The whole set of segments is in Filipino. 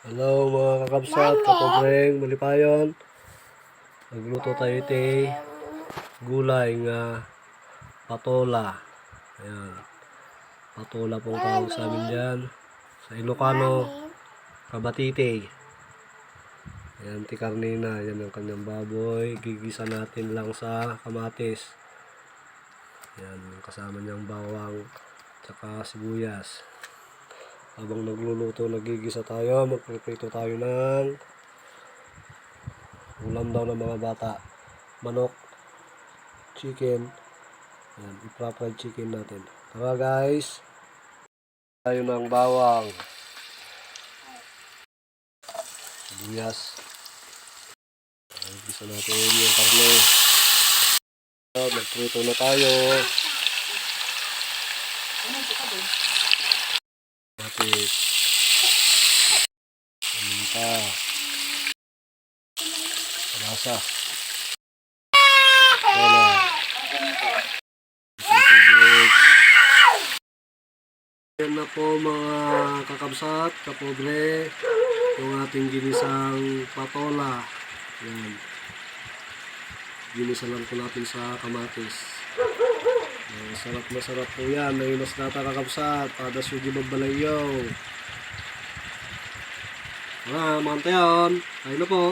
Hello mga kakabsat, kapobreng, malipayon. Nagluto tayo gulay nga patola. Ayan, patola pong tawag sa amin dyan. Sa Ilocano, kabatite. Ayan, tikarnina, yan ang kanyang baboy. Gigisa natin lang sa kamatis. Ayan, kasama niyang bawang, tsaka sibuyas. Habang nagluluto, nagigisa tayo, magprito tayo ng ulam daw ng mga bata. Manok, chicken, yan, i-fried chicken natin. Tara guys, tayo ng bawang, sibuyas. Gisa natin yung karne. Magprito na tayo. Matis, paminta, rasa, wala. Yan na po mga kakabsat, kapobre, yung ating ginisang patola. Yan. Ginisa lang po natin sa kamatis. Sarap na sarap po yan. Naimas nata kakabsat. Pada sugi magbalayaw. Mga tayon. Ayun na po.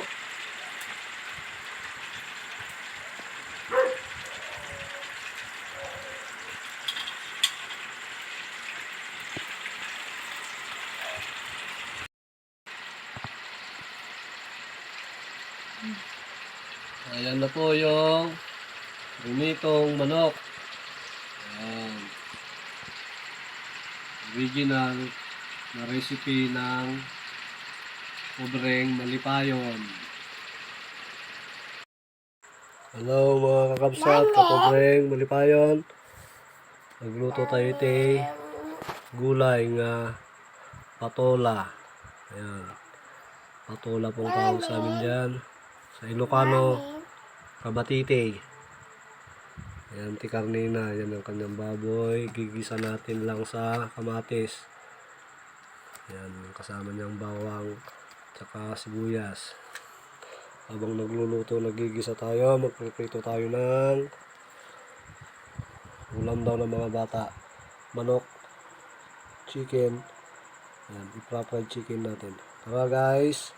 Ayan na po yung bumitong manok. Ayan. Original na recipe ng pobreng malipayon. Hello mga kakabsat, kapobreng malipayon. Nagluto tayo gulay nga patola. Ayan. Patola pong tawag sa amin dyan. Sa Ilocano, kabatite. Ayan, tikarnina. Yan ang kanyang baboy. Gigisa natin lang sa kamatis. Ayan, kasama niyang bawang, tsaka sibuyas. Habang nagluluto, nagigisa tayo. Magprito tayo ng ulam daw ng mga bata. Manok, chicken. Ayan, i-fried chicken natin. Tara guys.